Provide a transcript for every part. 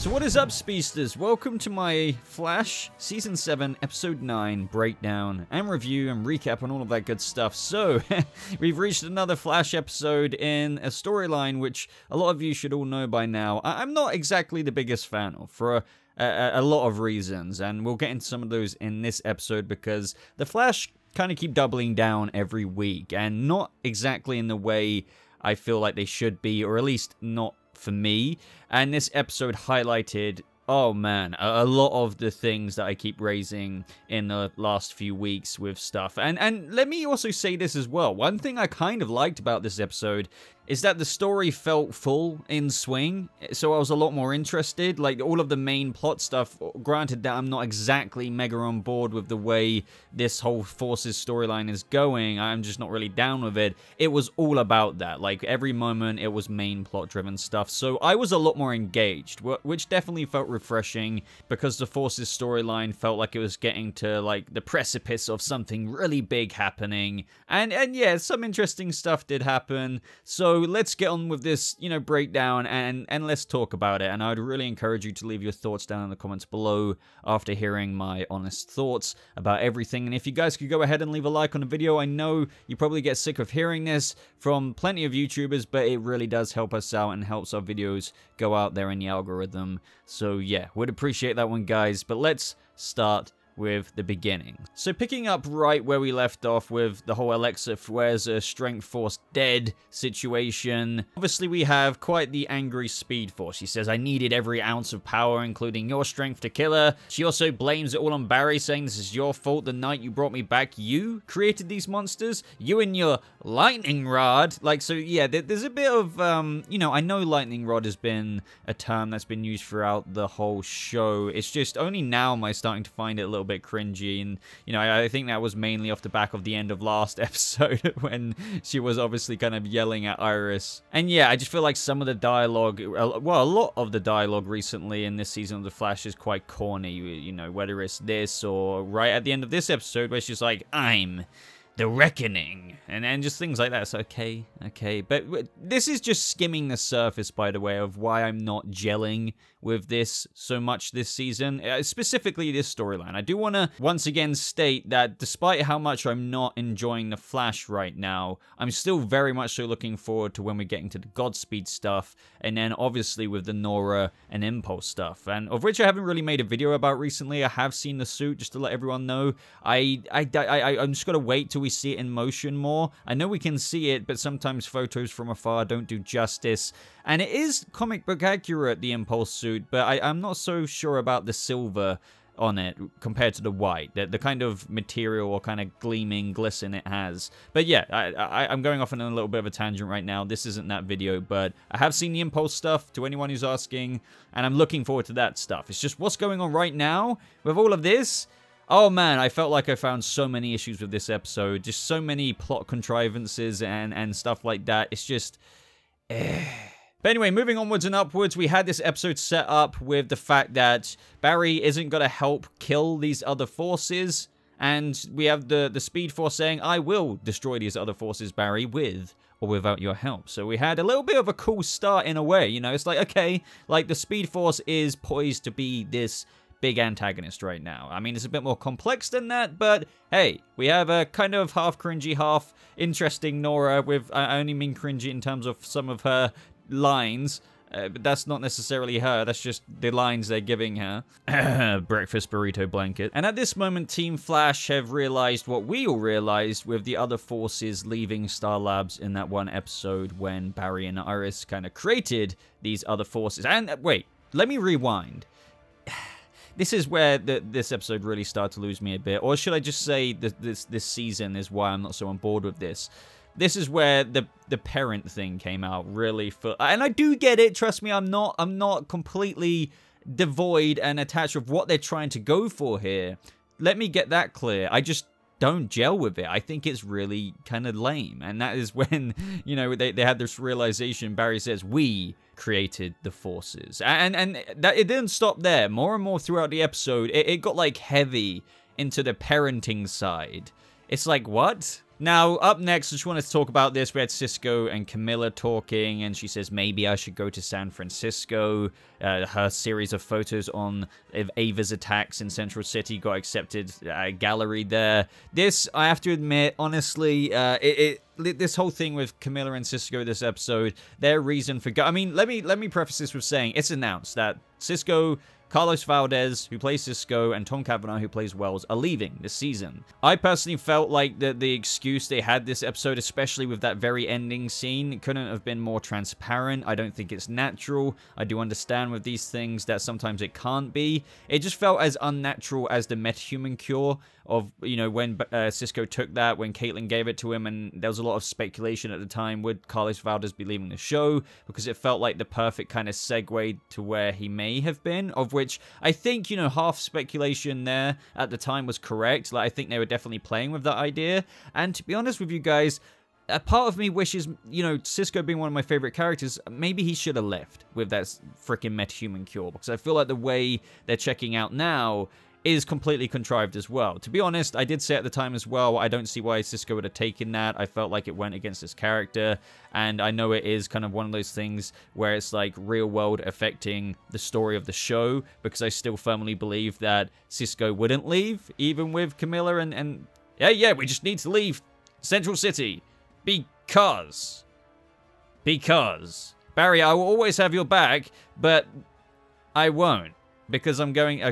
So what is up, Speedsters? Welcome to my Flash Season 7 Episode 9 breakdown and review and recap and all of that good stuff. So, we've reached another Flash episode in a storyline which a lot of you should all know by now. I'm not exactly the biggest fan of for a lot of reasons, and we'll get into some of those in this episode because the Flash kind of keep doubling down every week and not exactly in the way I feel like they should be, or at least not for me. And this episode highlighted, oh man, a lot of the things that I keep raising in the last few weeks with stuff. And let me also say this as well. One thing I kind of liked about this episode is that the story felt full in swing, so I was a lot more interested. Like, all of the main plot stuff, granted that I'm not exactly mega on board with the way this whole Forces storyline is going, I'm just not really down with it. It was all about that. Like, every moment, it was main plot-driven stuff, so I was a lot more engaged, which definitely felt refreshing, because the Forces storyline felt like it was getting to, like, the precipice of something really big happening, and yeah, some interesting stuff did happen, so let's get on with this, you know, breakdown, and let's talk about it. And I'd really encourage you to leave your thoughts down in the comments below after hearing my honest thoughts about everything. And if you guys could go ahead and leave a like on the video, I know you probably get sick of hearing this from plenty of YouTubers, but it really does help us out and helps our videos go out there in the algorithm. So yeah, would appreciate that one, guys. But let's start with the beginning. So picking up right where we left off with the whole Alexa wears a Strength Force dead situation. Obviously we have quite the angry Speed Force. She says, I needed every ounce of power, including your strength to kill her. She also blames it all on Barry, saying this is your fault. The night you brought me back, you created these monsters. You and your lightning rod. Like, so yeah, there's a bit of, you know, I know lightning rod has been a term that's been used throughout the whole show. It's just only now am I starting to find it a little bit cringy, and you know, I think that was mainly off the back of the end of last episode when she was obviously kind of yelling at Iris. And yeah, I just feel like some of the dialogue, well, a lot of the dialogue recently in this season of The Flash is quite corny, you know, whether it's this or right at the end of this episode where she's like, I'm the Reckoning, and just things like that. So okay, but this is just skimming the surface, by the way, of why I'm not gelling with this so much this season, specifically this storyline. I do want to once again state that despite how much I'm not enjoying The Flash right now, I'm still very much so looking forward to when we get into the Godspeed stuff, and then obviously with the Nora and Impulse stuff, and of which I haven't really made a video about recently. I have seen the suit, just to let everyone know. I'm just gonna wait till we see it in motion more. I know we can see it, but sometimes photos from afar don't do justice. And it is comic book accurate, the Impulse suit, but I'm not so sure about the silver on it compared to the white, the kind of material or kind of gleaming glisten it has. But yeah, I'm going off on a little bit of a tangent right now. This isn't that video, but I have seen the Impulse stuff, to anyone who's asking, and I'm looking forward to that stuff. It's just what's going on right now with all of this. Oh man, I felt like I found so many issues with this episode. Just so many plot contrivances and stuff like that. It's just... But anyway, moving onwards and upwards, we had this episode set up with the fact that Barry isn't going to help kill these other forces. And we have the Speed Force saying, I will destroy these other forces, Barry, with or without your help. So we had a little bit of a cool start in a way. You know, it's like, okay, like the Speed Force is poised to be this big antagonist right now. I mean, it's a bit more complex than that, but hey, we have a kind of half cringy, half interesting Nora with, I only mean cringy in terms of some of her lines, but that's not necessarily her, that's just the lines they're giving her. Breakfast burrito blanket. And at this moment, Team Flash have realized what we all realized with the other forces leaving Star Labs in that one episode when Barry and Iris kind of created these other forces. And wait, let me rewind. This is where this episode really started to lose me a bit. Or should I just say that this season is why I'm not so on board with this. This is where the parent thing came out really and I do get it, trust me, I'm not completely devoid and attached with what they're trying to go for here. Let me get that clear. I just don't gel with it. I think it's really kind of lame. And that is when, you know, they had this realization. Barry says, we created the forces. And that it didn't stop there. More and more throughout the episode, it got like heavy into the parenting side. It's like, what? Now, up next, I just wanted to talk about this. We had Cisco and Camilla talking, and she says, maybe I should go to San Francisco. Her series of photos on Ava's attacks in Central City got accepted gallery there. This, I have to admit, honestly, this whole thing with Camilla and Cisco this episode, their reason for I mean, let me preface this with saying it's announced that Cisco, Carlos Valdez, who plays Cisco, and Tom Cavanaugh, who plays Wells, are leaving this season. I personally felt like the excuse they had this episode, especially with that very ending scene, couldn't have been more transparent. I don't think it's natural. I do understand with these things that sometimes it can't be. It just felt as unnatural as the metahuman cure of, you know, when Cisco took that, when Caitlin gave it to him, and there was a lot of speculation at the time, would Carlos Valdez be leaving the show? Because it felt like the perfect kind of segue to where he may have been, of which I think, you know, half speculation there at the time was correct. Like, I think they were definitely playing with that idea. And to be honest with you guys, a part of me wishes, you know, Cisco being one of my favorite characters, maybe he should have left with that freaking metahuman cure, because I feel like the way they're checking out now is completely contrived as well. To be honest, I did say at the time as well, I don't see why Cisco would have taken that. I felt like it went against his character, and I know it is kind of one of those things where it's like real world affecting the story of the show, because I still firmly believe that Cisco wouldn't leave, even with Camilla and yeah, we just need to leave Central City, because Barry, I will always have your back, but I won't, because I'm going,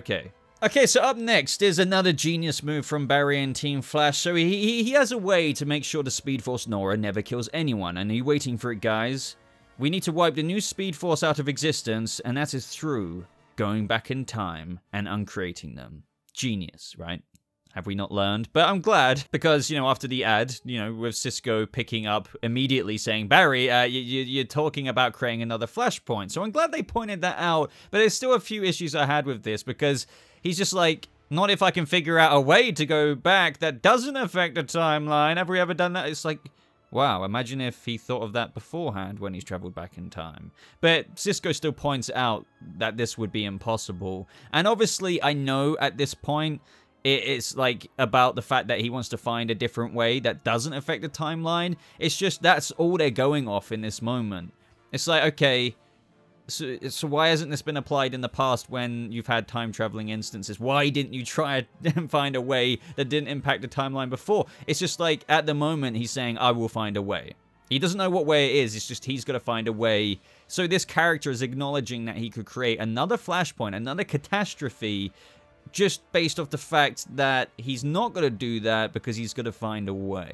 Okay, so up next is another genius move from Barry and Team Flash. So he has a way to make sure the Speedforce Nora never kills anyone. And are you waiting for it, guys? We need to wipe the new Speedforce out of existence, and that is through going back in time and uncreating them. Genius, right? Have we not learned? But I'm glad, because, you know, after the ad, you know, with Cisco picking up immediately saying, Barry, you're talking about creating another Flashpoint. So I'm glad they pointed that out. But there's still a few issues I had with this, because he's just like, not if I can figure out a way to go back that doesn't affect the timeline. Have we ever done that? It's like, wow, imagine if he thought of that beforehand when he's traveled back in time. But Cisco still points out that this would be impossible. And obviously, I know at this point, it's like about the fact that he wants to find a different way that doesn't affect the timeline. It's just that's all they're going off in this moment. It's like, okay, so why hasn't this been applied in the past when you've had time-traveling instances? Why didn't you try and find a way that didn't impact the timeline before? It's just like, at the moment, he's saying, I will find a way. He doesn't know what way it is, it's just he's got to find a way. So this character is acknowledging that he could create another Flashpoint, another catastrophe, just based off the fact that he's not going to do that because he's going to find a way.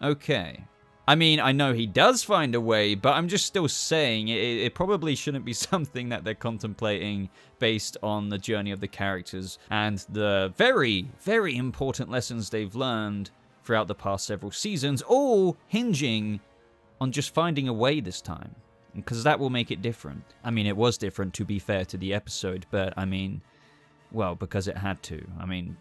Okay. I mean, I know he does find a way, but I'm just still saying it probably shouldn't be something that they're contemplating based on the journey of the characters and the very, very important lessons they've learned throughout the past several seasons, all hinging on just finding a way this time, because that will make it different. I mean, it was different, to be fair to the episode, but I mean, well, because it had to. I mean,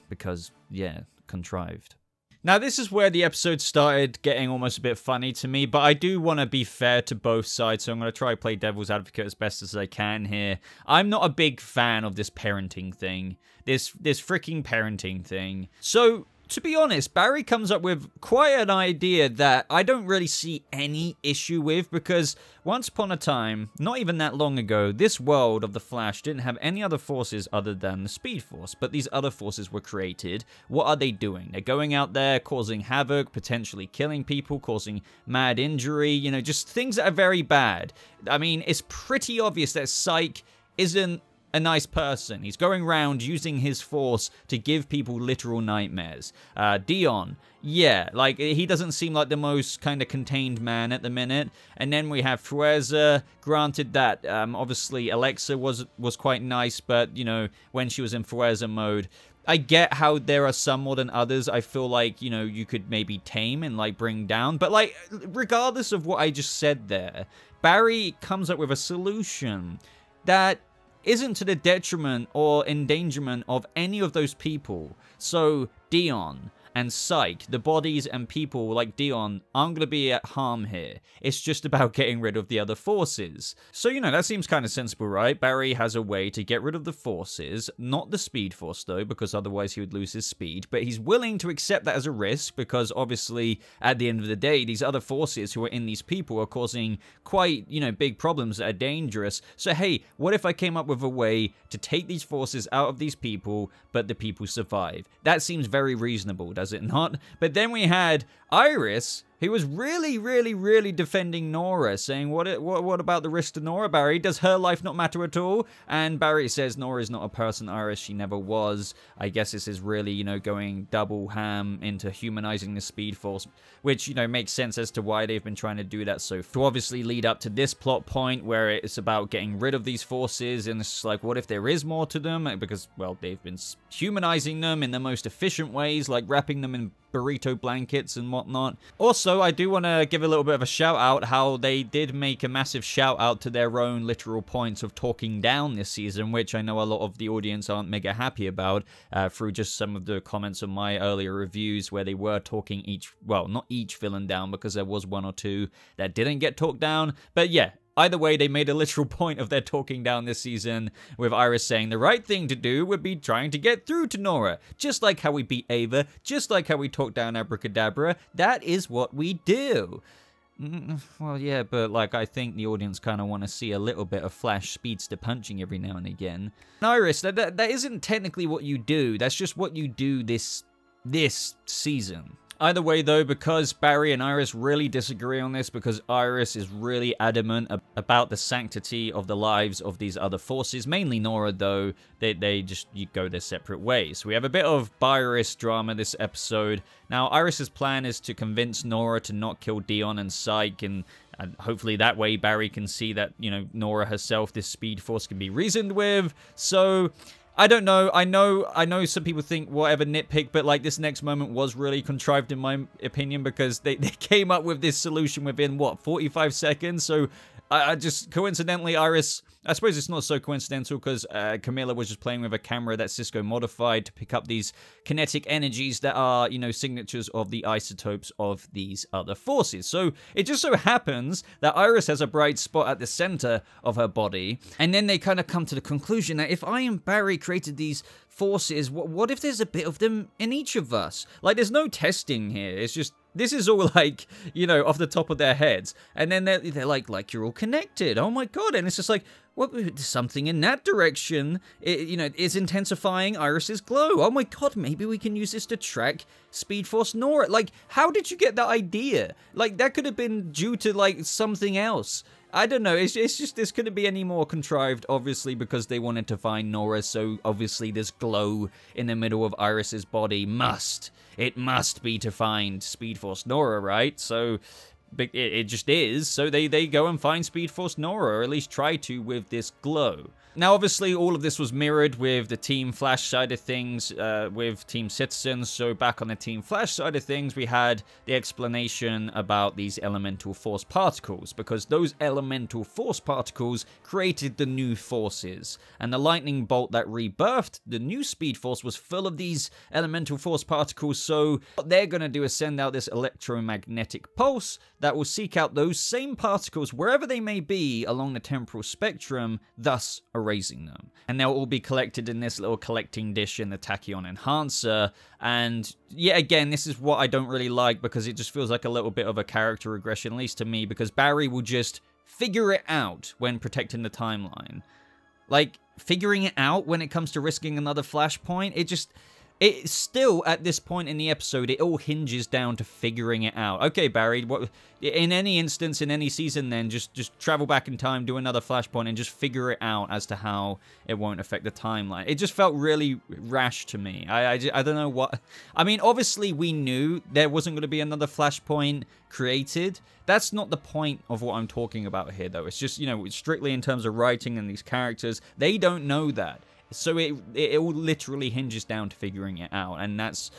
because, yeah, contrived. Now, this is where the episode started getting almost a bit funny to me, but I do want to be fair to both sides, so I'm going to try to play devil's advocate as best as I can here. I'm not a big fan of this parenting thing. This freaking parenting thing. So, to be honest, Barry comes up with quite an idea that I don't really see any issue with, because once upon a time, not even that long ago, this world of the Flash didn't have any other forces other than the Speed Force, but these other forces were created. What are they doing? They're going out there, causing havoc, potentially killing people, causing mad injury, you know, just things that are very bad. I mean, it's pretty obvious that Psyche isn't a nice person. He's going around using his force to give people literal nightmares. Dion, yeah, like, he doesn't seem like the most kind of contained man at the minute. And then we have Fuerza. Granted that, obviously, Alexa was quite nice, but, you know, when she was in Fuerza mode, I get how there are some more than others I feel like, you know, you could maybe tame and, like, bring down. But, like, regardless of what I just said there, Barry comes up with a solution that isn't to the detriment or endangerment of any of those people. So, Dion. and Psyche, the bodies and people like Dion, aren't going to be at harm here. It's just about getting rid of the other forces. So, you know, that seems kind of sensible, right? Barry has a way to get rid of the forces, not the Speed Force though, because otherwise he would lose his speed, but he's willing to accept that as a risk because obviously at the end of the day, these other forces who are in these people are causing quite, you know, big problems that are dangerous. So hey, what if I came up with a way to take these forces out of these people, but the people survive? That seems very reasonable, does it not? But then we had Iris, who was really defending Nora, saying, what about the risk to Nora, Barry? Does her life not matter at all? And Barry says Nora is not a person, Iris. She never was. I guess this is really, you know, going double ham into humanizing the Speed Force, which, you know, makes sense as to why they've been trying to do that so far. To obviously lead up to this plot point where it's about getting rid of these forces, and it's like, what if there is more to them? Because, well, they've been humanizing them in the most efficient ways, like wrapping them in burrito blankets and whatnot. Also, I do want to give a little bit of a shout out how they did make a massive shout out to their own literal points of talking down this season, which I know a lot of the audience aren't mega happy about through just some of the comments on my earlier reviews where they were talking not each villain down, because there was one or two that didn't get talked down. But yeah, either way, they made a literal point of their talking down this season, with Iris saying the right thing to do would be trying to get through to Nora. Just like how we beat Ava, just like how we talked down Abracadabra, that is what we do. Well, yeah, but like, I think the audience kind of want to see a little bit of Flash speedster punching every now and again. And Iris, that isn't technically what you do, that's just what you do this season. Either way, though, because Barry and Iris really disagree on this, because Iris is really adamant about the sanctity of the lives of these other forces, mainly Nora, though, they just go their separate ways. So we have a bit of Iris drama this episode. Now, Iris's plan is to convince Nora to not kill Dion and Psyche, and hopefully that way Barry can see that, you know, Nora herself, this Speed Force, can be reasoned with. So I don't know. I know some people think whatever, nitpick, but like, this next moment was really contrived in my opinion, because they came up with this solution within, what, 45 seconds? So I just, coincidentally, Iris, I suppose it's not so coincidental, because Camilla was just playing with a camera that Cisco modified to pick up these kinetic energies that are, you know, signatures of the isotopes of these other forces. So it just so happens that Iris has a bright spot at the center of her body, and then they kind of come to the conclusion that if I and Barry created these forces, what if there's a bit of them in each of us? Like, there's no testing here. It's just, this is all like, you know, off the top of their heads. And then they're like, you're all connected. Oh my god. And it's just like, what, something in that direction, you know, is intensifying Iris's glow. Oh my god, maybe we can use this to track Speed Force Nora. Like, how did you get that idea? Like, that could have been due to, like, something else. I don't know, it's just, this couldn't be any more contrived, obviously, because they wanted to find Nora, so obviously this glow in the middle of Iris's body it must be to find Speed Force Nora, right? So it just is, so they go and find Speed Force Nora, or at least try to, with this glow. Now, obviously, all of this was mirrored with the Team Flash side of things, with Team Citizens. So back on the Team Flash side of things, we had the explanation about these elemental force particles, because those elemental force particles created the new forces. And the lightning bolt that rebirthed the new Speed Force was full of these elemental force particles. So what they're going to do is send out this electromagnetic pulse that will seek out those same particles wherever they may be along the temporal spectrum, thus erasing them. And they'll all be collected in this little collecting dish in the Tachyon Enhancer. And yet again, this is what I don't really like, because it just feels like a little bit of a character regression, at least to me, because Barry will just figure it out when protecting the timeline. Like, figuring it out when it comes to risking another flashpoint, it's still, at this point in the episode, it all hinges down to figuring it out. Okay, Barry, what, in any instance, in any season then, just travel back in time, do another flashpoint, and just figure it out as to how it won't affect the timeline. It just felt really rash to me. I don't know what... I mean, obviously, we knew there wasn't going to be another flashpoint created. That's not the point of what I'm talking about here, though. It's just, you know, strictly in terms of writing and these characters, they don't know that. So it all literally hinges down to figuring it out, and that's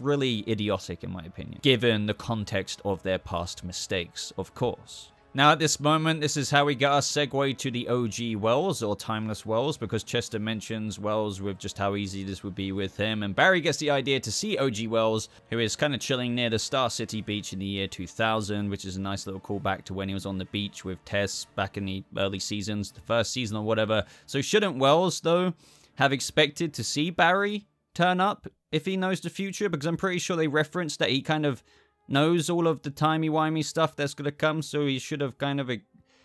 really idiotic in my opinion, given the context of their past mistakes, of course. Now at this moment, this is how we get our segue to the OG Wells, or Timeless Wells, because Chester mentions Wells with just how easy this would be with him, and Barry gets the idea to see OG Wells, who is kind of chilling near the Star City beach in the year 2000, which is a nice little callback to when he was on the beach with Tess back in the early seasons, the first season or whatever. So shouldn't Wells, though, have expected to see Barry turn up if he knows the future? Because I'm pretty sure they referenced that he kind of knows all of the timey-wimey stuff that's gonna come, so he should have kind of...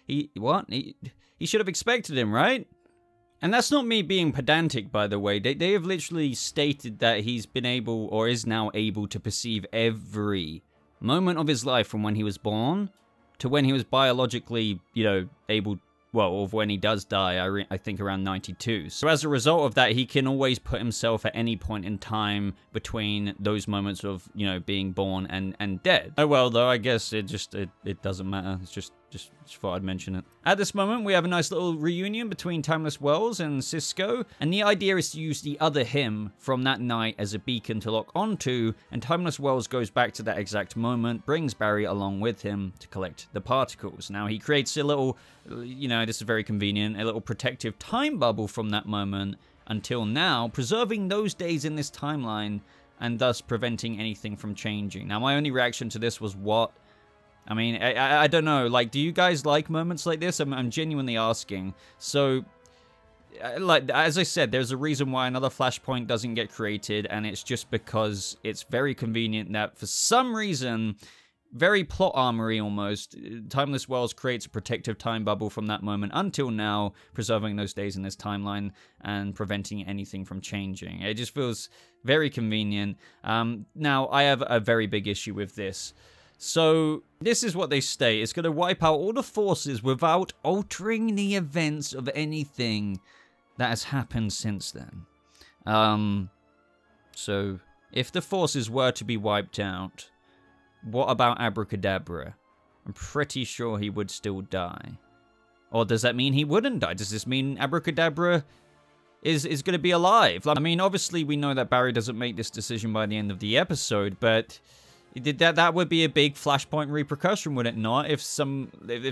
He should have expected him, right? And that's not me being pedantic, by the way. They have literally stated that he's been able, or is now able, to perceive every moment of his life from when he was born to when he was biologically, you know, able... Well, of when he does die, I think around 92. So as a result of that, he can always put himself at any point in time between those moments of, you know, being born and dead. Oh well, though, I guess it doesn't matter. It's just thought I'd mention it. At this moment, we have a nice little reunion between Timeless Wells and Cisco, and the idea is to use the other him from that night as a beacon to lock onto, and Timeless Wells goes back to that exact moment, brings Barry along with him to collect the particles. Now, he creates a little, you know, this is very convenient, a little protective time bubble from that moment until now, preserving those days in this timeline, and thus preventing anything from changing. Now, my only reaction to this was, what? I mean, I don't know, like, do you guys like moments like this? I'm genuinely asking. So, like, as I said, there's a reason why another Flashpoint doesn't get created, and it's just because it's very convenient that, for some reason, very plot armory almost, Timeless Wells creates a protective time bubble from that moment until now, preserving those days in this timeline and preventing anything from changing. It just feels very convenient. Now, I have a very big issue with this. So, this is what they state. It's going to wipe out all the forces without altering the events of anything that has happened since then. So, if the forces were to be wiped out, what about Abracadabra? I'm pretty sure he would still die. Or does that mean he wouldn't die? Does this mean Abracadabra is going to be alive? I mean, obviously we know that Barry doesn't make this decision by the end of the episode, but... That would be a big Flashpoint repercussion, would it not? If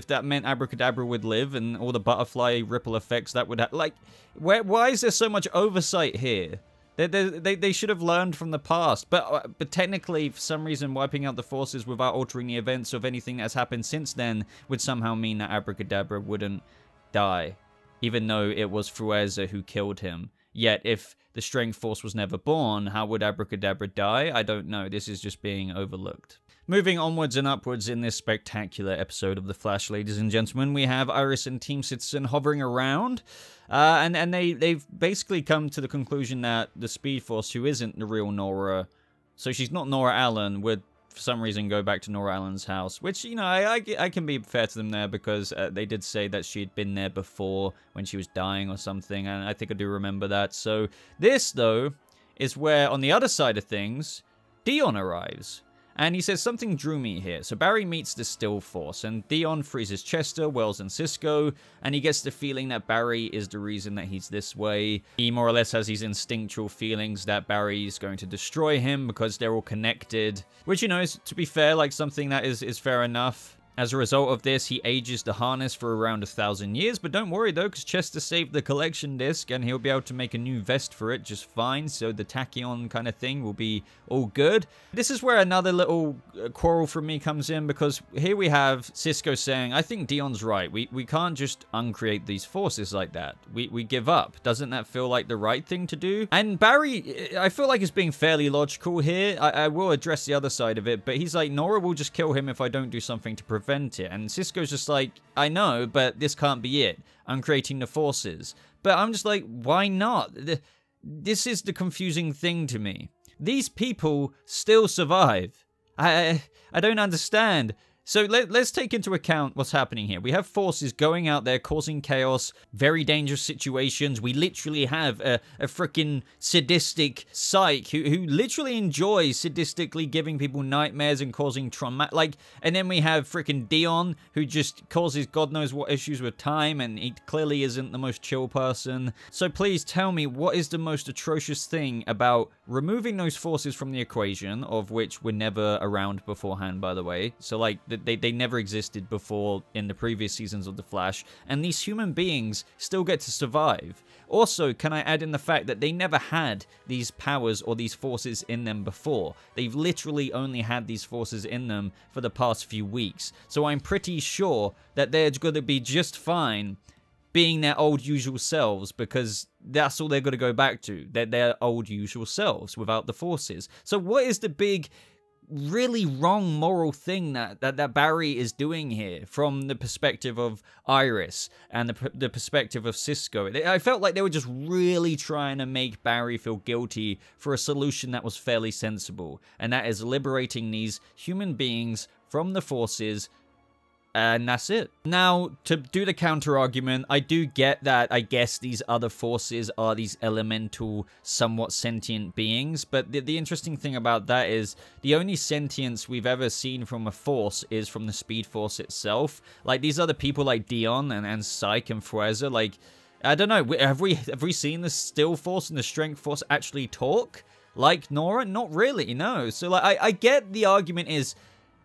that meant Abracadabra would live and all the butterfly ripple effects that would have... Like, why is there so much oversight here? They should have learned from the past. But technically, for some reason, wiping out the forces without altering the events of anything that's happened since then would somehow mean that Abracadabra wouldn't die. Even though it was Frueza who killed him. Yet, if the Strength Force was never born, how would Abracadabra die? I don't know. This is just being overlooked. Moving onwards and upwards in this spectacular episode of The Flash, ladies and gentlemen, we have Iris and Team Citizen hovering around, and they've basically come to the conclusion that the Speedforce, who isn't the real Nora, so she's not Nora Allen, would for some reason go back to Nora Allen's house, which, you know, I can be fair to them there, because they did say that she had been there before when she was dying or something, and I think I do remember that. So this, though, is where, on the other side of things, Dion arrives. And he says, something drew me here. So Barry meets the Still Force, and Dion freezes Chester, Wells, and Cisco, and he gets the feeling that Barry is the reason that he's this way. He more or less has these instinctual feelings that Barry's going to destroy him because they're all connected. Which, you know, is, to be fair, like something that is fair enough. As a result of this, he ages the harness for around 1,000 years, but don't worry though, because Chester saved the collection disc, and he'll be able to make a new vest for it just fine, so the tachyon kind of thing will be all good. This is where another little quarrel from me comes in, because here we have Cisco saying, I think Dion's right, we can't just uncreate these forces like that. We give up. Doesn't that feel like the right thing to do? And Barry, I feel like is being fairly logical here. I will address the other side of it, but he's like, Nora will just kill him if I don't do something to prevent it. And Cisco's just like, I know, but this can't be it. I'm creating the forces. But I'm just like, why not? This is the confusing thing to me. These people still survive. I don't understand. So let's take into account what's happening here. We have forces going out there causing chaos, very dangerous situations. We literally have a freaking sadistic psych who literally enjoys sadistically giving people nightmares and causing trauma. Like, and then we have freaking Dion, who just causes God knows what issues with time, and he clearly isn't the most chill person. So please tell me, what is the most atrocious thing about removing those forces from the equation, of which were never around beforehand, by the way? So like, They never existed before in the previous seasons of The Flash, and these human beings still get to survive. Also, can I add in the fact that they never had these powers or these forces in them before? They've literally only had these forces in them for the past few weeks. So I'm pretty sure that they're going to be just fine being their old usual selves, because that's all they're going to go back to. They're their old usual selves without the forces. So what is the big, really wrong moral thing that Barry is doing here from the perspective of Iris and the perspective of Cisco? I felt like they were just really trying to make Barry feel guilty for a solution that was fairly sensible, and that is liberating these human beings from the forces. And that's it. Now, to do the counter argument, I do get that I guess these other forces are these elemental, somewhat sentient beings, but the interesting thing about that is the only sentience we've ever seen from a force is from the Speedforce itself. Like, these other people like Dion and Psyche and Freza, like, I don't know, have we seen the Still Force and the Strength Force actually talk? Like Nora? Not really, no. So, like, I get the argument is,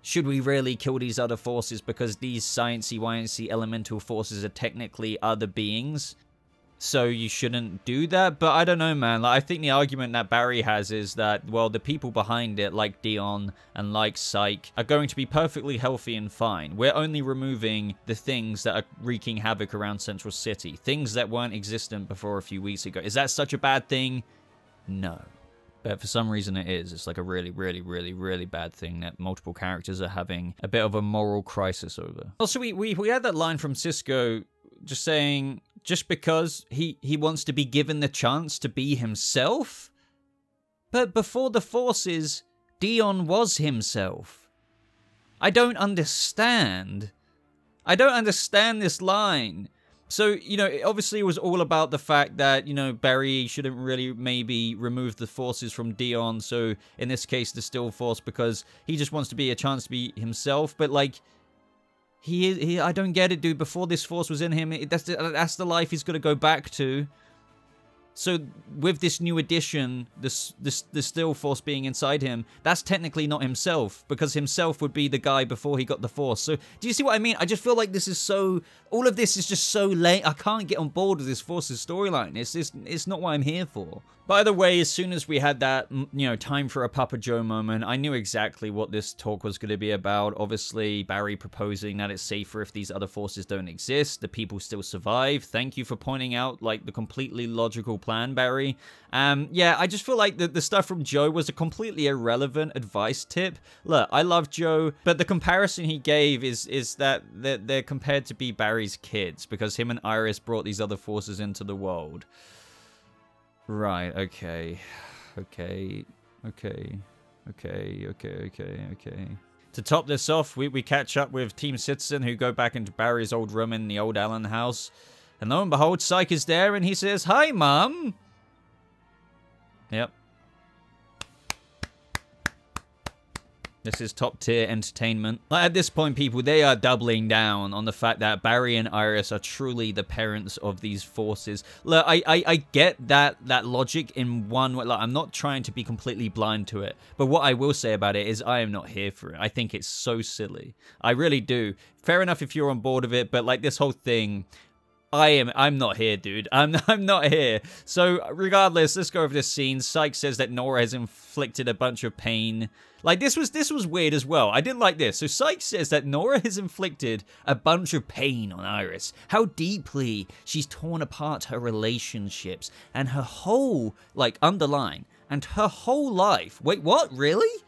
should we really kill these other forces because these sciencey elemental forces are technically other beings? So you shouldn't do that? But I don't know, man. Like, I think the argument that Barry has is that, well, the people behind it, like Dion and like Psyche, are going to be perfectly healthy and fine. We're only removing the things that are wreaking havoc around Central City. Things that weren't existent before a few weeks ago. Is that such a bad thing? No. But for some reason it is. It's like a really, really, really, really bad thing that multiple characters are having a bit of a moral crisis over. Also, we had that line from Cisco just saying, just because he wants to be given the chance to be himself? But before the forces, Dion was himself. I don't understand. I don't understand this line. So, you know, obviously it was all about the fact that, you know, Barry shouldn't really maybe remove the forces from Dion. So, in this case, the Still Force, because he just wants to be a chance to be himself. But, like, I don't get it, dude. Before this force was in him, that's the life he's going to go back to. So, with this new addition, the Still Force being inside him, that's technically not himself, because himself would be the guy before he got the Force. So, do you see what I mean? I just feel like this is so... all of this is just so late. I can't get on board with this Force's storyline. It's not what I'm here for. By the way, as soon as we had that, you know, time for a Papa Joe moment, I knew exactly what this talk was going to be about. Obviously, Barry proposing that it's safer if these other forces don't exist. The people still survive. Thank you for pointing out, like, the completely logical plan, Barry. Yeah, I just feel like the stuff from Joe was a completely irrelevant advice tip. Look, I love Joe, but the comparison he gave is that they're compared to be Barry's kids, because him and Iris brought these other forces into the world. Right, okay. To top this off, we catch up with Team Citizen, who go back into Barry's old room in the old Allen house. And lo and behold, Psyche is there, and he says, "Hi, Mom!" Yep. This is top tier entertainment. Like, at this point, people, they are doubling down on the fact that Barry and Iris are truly the parents of these forces. Look, I get that logic in one way. Like, I'm not trying to be completely blind to it. But what I will say about it is I am not here for it. I think it's so silly. I really do. Fair enough if you're on board with it, but like this whole thing... I'm not here, dude. I'm not here. So, regardless, let's go over this scene. Psyche says that Nora has inflicted a bunch of pain. Like, this was weird as well. I didn't like this. So, Psyche says that Nora has inflicted a bunch of pain on Iris. How deeply she's torn apart her relationships and her whole, like, underline, and her whole life. Wait, what? Really?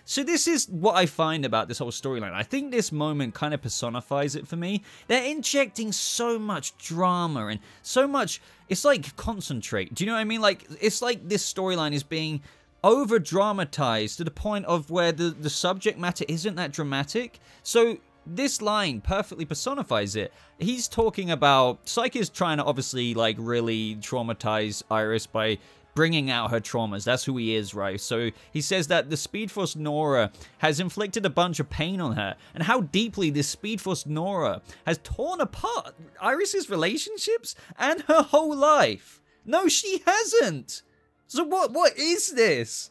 So this is what I find about this whole storyline. I think this moment kind of personifies it for me. They're injecting so much drama and so much... it's like concentrate. Do you know what I mean? Like, it's like this storyline is being over-dramatized to the point of where the subject matter isn't that dramatic. So this line perfectly personifies it. He's talking about... Psyche is trying to obviously, like, really traumatize Iris by... bringing out her traumas. That's who he is, right? So he says that the Speedforce Nora has inflicted a bunch of pain on her, and how deeply this Speedforce Nora has torn apart Iris's relationships and her whole life. No, she hasn't. So what is this?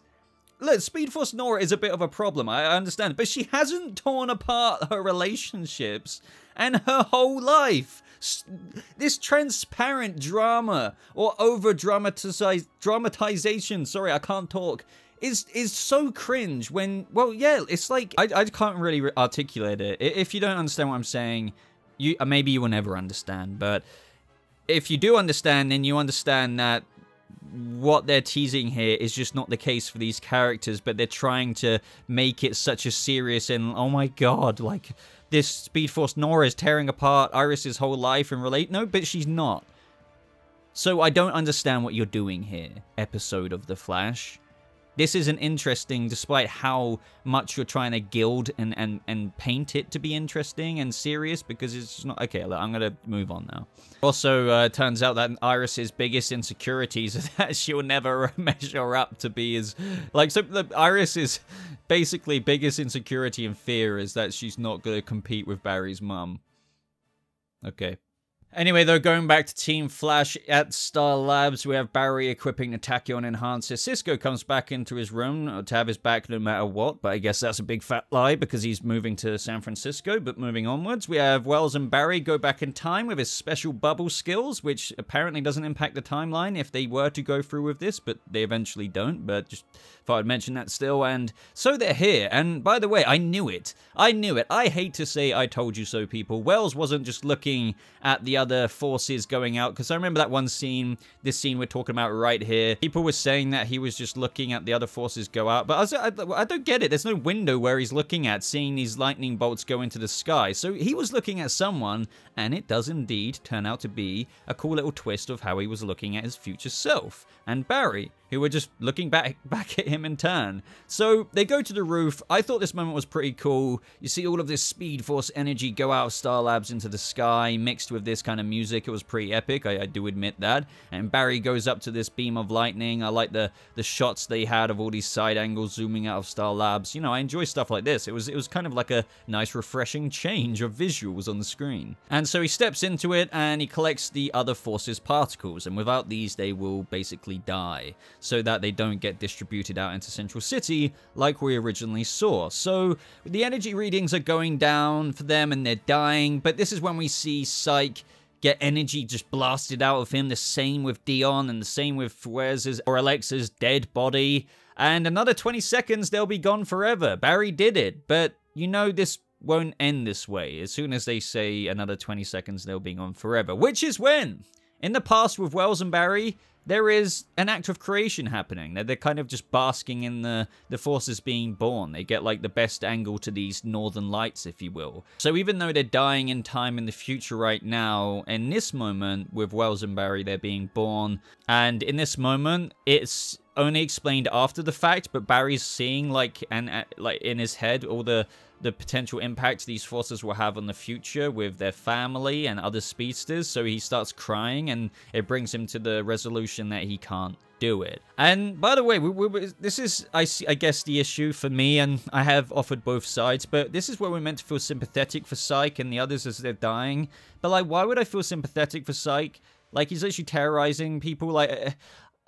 look, Speedforce Nora is a bit of a problem, I understand, but she hasn't torn apart her relationships and her whole life. This transparent drama or dramatization, sorry, I can't talk, is so cringe when, well, yeah, it's like, I can't really articulate it. If you don't understand what I'm saying, maybe you will never understand, but if you do understand, then you understand that what they're teasing here is just not the case for these characters, but they're trying to make it such a serious and, oh my god, like, this Speedforce Nora is tearing apart Iris's whole life and relate. No, but she's not. So I don't understand what you're doing here, episode of The Flash. This isn't interesting despite how much you're trying to gild and paint it to be interesting and serious, because it's just not... Okay, look, I'm going to move on now. Also, turns out that Iris's biggest insecurities is that she'll never measure up to be as... Like, so Iris's basically biggest insecurity and fear is that she's not going to compete with Barry's mum. Okay. Anyway, though, going back to Team Flash at Star Labs, we have Barry equipping the Tachyon Enhancer. Cisco comes back into his room to have his back no matter what, but I guess that's a big fat lie because he's moving to San Francisco. But moving onwards, we have Wells and Barry go back in time with his special bubble skills, which apparently doesn't impact the timeline if they were to go through with this, but they eventually don't. But just thought I'd mention that still. And so they're here. And by the way, I knew it. I knew it. I hate to say I told you so, people. Wells wasn't just looking at the other forces going out, because I remember that one scene, this scene we're talking about right here, people were saying that he was just looking at the other forces go out, but I don't get it. There's no window where he's looking at, seeing these lightning bolts go into the sky. So he was looking at someone, and it does indeed turn out to be a cool little twist of how he was looking at his future self and Barry, who were just looking back at him in turn. So they go to the roof. I thought this moment was pretty cool. You see all of this Speedforce energy go out of Star Labs into the sky, mixed with this kind of music. It was pretty epic, I do admit that. And Barry goes up to this beam of lightning. I like the shots they had of all these side angles zooming out of Star Labs. You know, I enjoy stuff like this. It was kind of like a nice refreshing change of visuals on the screen. And so he steps into it and he collects the other forces' particles, and without these they will basically die, so that they don't get distributed out into Central City like we originally saw. So the energy readings are going down for them and they're dying, but this is when we see Psyche get energy just blasted out of him. The same with Dion and the same with Fuerz's or Alexa's dead body. And another 20 seconds, they'll be gone forever. Barry did it, but you know this won't end this way. As soon as they say another 20 seconds, they'll be gone forever, which is when, in the past with Wells and Barry, there is an act of creation happening. They're kind of just basking in the forces being born. They get like the best angle to these northern lights, if you will. So even though they're dying in time in the future right now, in this moment with Wells and Barry, they're being born. And in this moment, it's only explained after the fact, but Barry's seeing like in his head all the potential impact these forces will have on the future with their family and other speedsters, so he starts crying, and it brings him to the resolution that he can't do it. And by the way, this is, I guess, the issue for me, and I have offered both sides, but this is where we're meant to feel sympathetic for Psyche and the others as they're dying. But like, why would I feel sympathetic for Psyche? Like, he's literally terrorizing people. Like,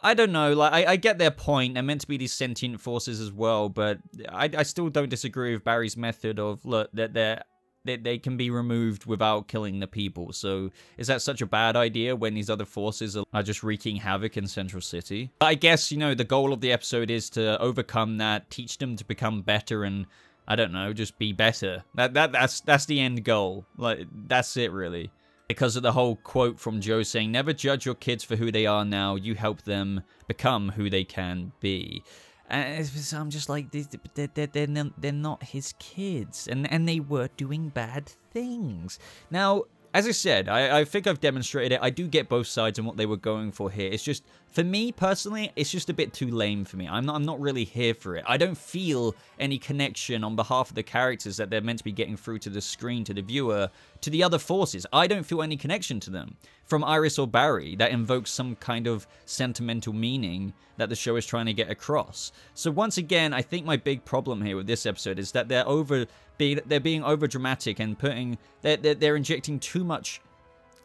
I don't know, like, I get their point. They're meant to be these sentient forces as well, but I still don't disagree with Barry's method of, look, that they can be removed without killing the people. So is that such a bad idea when these other forces are just wreaking havoc in Central City? But I guess, you know, the goal of the episode is to overcome that, teach them to become better, and I don't know, just be better. That's the end goal. Like, that's it, really. Because of the whole quote from Joe saying, never judge your kids for who they are now, you help them become who they can be. And I'm just like, they're not his kids, and they were doing bad things. Now, as I said, I think I've demonstrated it. I do get both sides and what they were going for here. It's just, for me personally, it's just a bit too lame for me. I'm not really here for it. I don't feel any connection on behalf of the characters that they're meant to be getting through to the screen, to the viewer, to the other forces. I don't feel any connection to them from Iris or Barry that invokes some kind of sentimental meaning that the show is trying to get across. So once again, I think my big problem here with this episode is that they're being over dramatic and they're injecting too much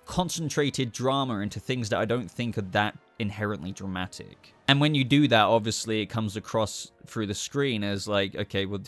concentrated drama into things that I don't think are that inherently dramatic. And when you do that, obviously it comes across through the screen as like, okay, well,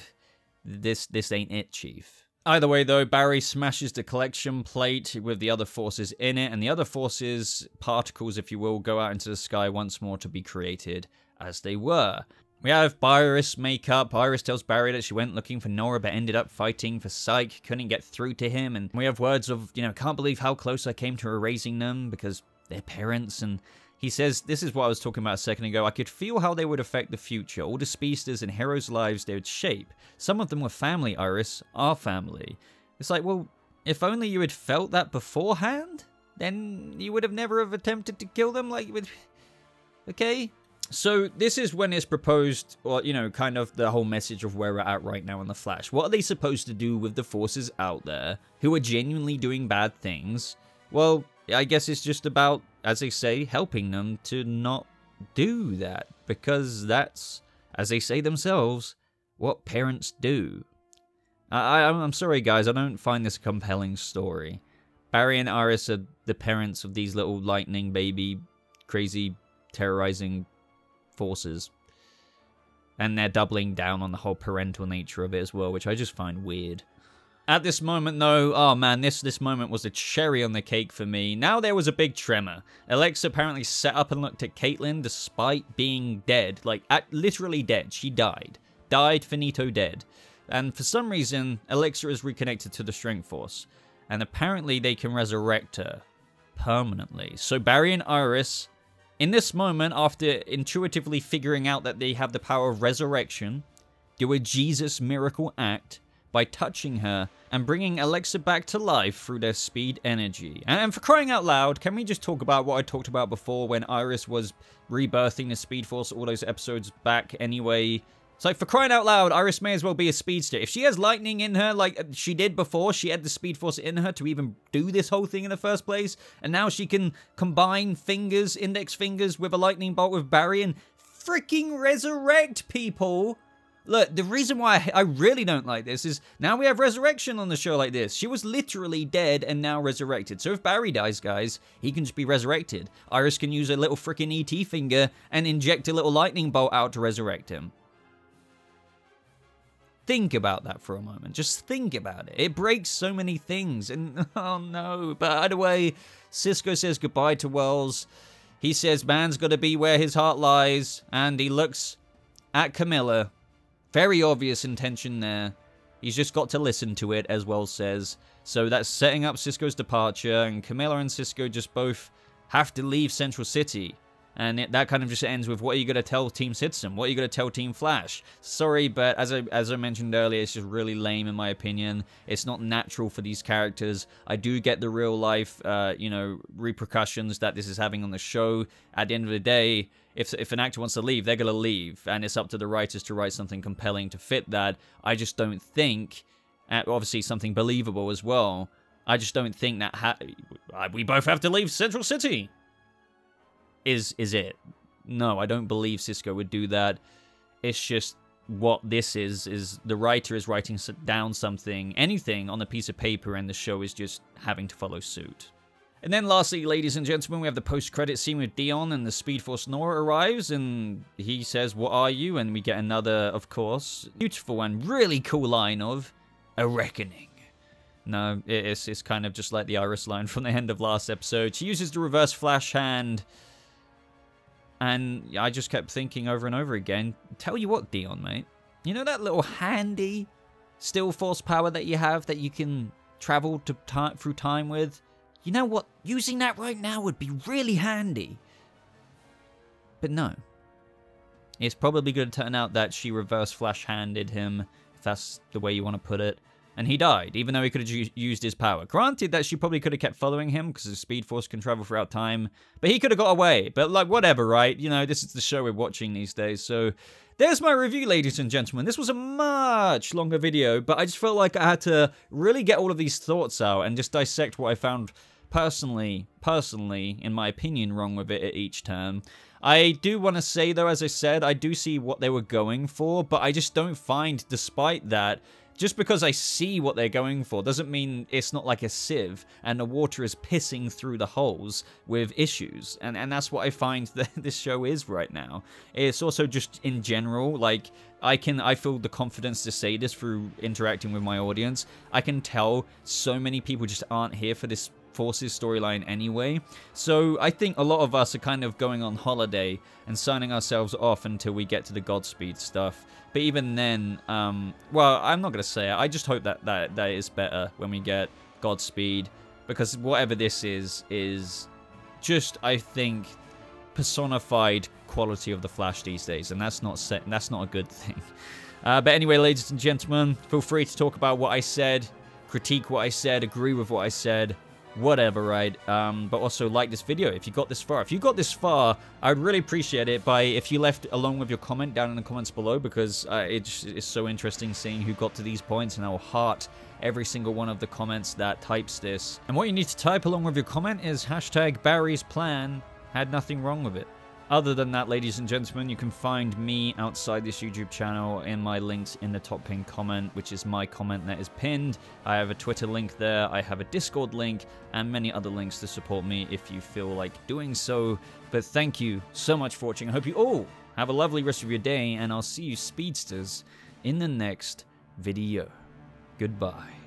this ain't it, Chief. Either way, though, Barry smashes the collection plate with the other forces in it, and the other forces, particles, if you will, go out into the sky once more to be created as they were. We have Iris make up. Iris tells Barry that she went looking for Nora, but ended up fighting for Psyche, couldn't get through to him, and we have words of, you know, can't believe how close I came to erasing them, because they're parents, and he says, this is what I was talking about a second ago, I could feel how they would affect the future, all the speedsters and heroes' lives they would shape. Some of them were family, Iris, our family. It's like, well, if only you had felt that beforehand, then you would have never have attempted to kill them, like, okay? So this is when it's proposed, or, you know, kind of the whole message of where we're at right now in The Flash. What are they supposed to do with the forces out there who are genuinely doing bad things? Well, I guess it's just about, as they say, helping them to not do that, because that's, as they say themselves, what parents do. I'm sorry, guys, I don't find this a compelling story. Barry and Iris are the parents of these little lightning baby, crazy, terrorizing forces. And they're doubling down on the whole parental nature of it as well, which I just find weird. At this moment, though, oh man, this moment was a cherry on the cake for me. Now there was a big tremor. Alexa apparently sat up and looked at Caitlin despite being dead. Like, literally dead. She died. Died, finito, dead. And for some reason, Alexa is reconnected to the Strength Force. And apparently they can resurrect her permanently. So Barry and Iris, in this moment, after intuitively figuring out that they have the power of resurrection, do a Jesus miracle act by touching her and bringing Alexa back to life through their speed energy. And for crying out loud, can we just talk about what I talked about before when Iris was rebirthing the Speedforce all those episodes back anyway? It's like, for crying out loud, Iris may as well be a speedster. If she has lightning in her like she did before, she had the Speedforce in her to even do this whole thing in the first place, and now she can combine fingers, index fingers, with a lightning bolt with Barry and freaking resurrect people. Look, the reason why I really don't like this is now we have resurrection on the show like this. She was literally dead and now resurrected. So if Barry dies, guys, he can just be resurrected. Iris can use a little freaking ET finger and inject a little lightning bolt out to resurrect him. Think about that for a moment. Just think about it. It breaks so many things. And, oh no. But either way, Cisco says goodbye to Wells. He says man's got to be where his heart lies. And he looks at Camilla. Very obvious intention there. He's just got to listen to it, as Wells says. So that's setting up Cisco's departure, and Camilla and Cisco just both have to leave Central City. And that kind of just ends with, what are you going to tell Team Citizen? What are you going to tell Team Flash? Sorry, but as I mentioned earlier, it's just really lame in my opinion. It's not natural for these characters. I do get the real life, you know, repercussions that this is having on the show. At the end of the day, if an actor wants to leave, they're going to leave. And it's up to the writers to write something compelling to fit that. I just don't think, obviously something believable as well, I just don't think that we both have to leave Central City. Is it. No, I don't believe Cisco would do that. It's just what this is the writer is writing down something, anything on a piece of paper, and the show is just having to follow suit. And then lastly, ladies and gentlemen, we have the post-credit scene with Dion, and the Speedforce Nora arrives, and he says, "What are you?" And we get another, of course, beautiful and really cool line of, "A reckoning." No, it's kind of just like the Iris line from the end of last episode. She uses the reverse flash hand. And I just kept thinking over and over again, tell you what, Dion, mate. You know that little handy still force power that you have that you can travel through time with? You know what? Using that right now would be really handy. But no. It's probably going to turn out that she reverse flash-handed him, if that's the way you want to put it. And he died, even though he could have used his power. Granted that she probably could have kept following him, because the Speed Force can travel throughout time. But he could have got away. But, like, whatever, right? You know, this is the show we're watching these days. So, there's my review, ladies and gentlemen. This was a much longer video, but I just felt like I had to really get all of these thoughts out and just dissect what I found personally, in my opinion, wrong with it at each turn. I do want to say, though, as I said, I do see what they were going for, but I just don't find, despite that, just because I see what they're going for doesn't mean it's not like a sieve and the water is pissing through the holes with issues. And that's what I find that this show is right now. It's also just in general, like, I feel the confidence to say this through interacting with my audience. I can tell so many people just aren't here for this Forces storyline anyway. So I think a lot of us are kind of going on holiday and signing ourselves off until we get to the Godspeed stuff. But even then, well, I'm not going to say it. I just hope that is better when we get Godspeed. Because whatever this is just, I think, personified quality of the Flash these days. And that's not a good thing. But anyway, ladies and gentlemen, feel free to talk about what I said, critique what I said, agree with what I said, whatever, right? But also like this video if you got this far. If you got this far, I'd really appreciate it if you left along with your comment down in the comments below, because it's so interesting seeing who got to these points, and I will heart every single one of the comments that types this. And what you need to type along with your comment is hashtag Barry's plan had nothing wrong with it. Other than that, ladies and gentlemen, you can find me outside this YouTube channel in my links in the top pinned comment, which is my comment that is pinned. I have a Twitter link there, I have a Discord link, and many other links to support me if you feel like doing so. But thank you so much for watching. I hope you all have a lovely rest of your day, and I'll see you speedsters in the next video. Goodbye.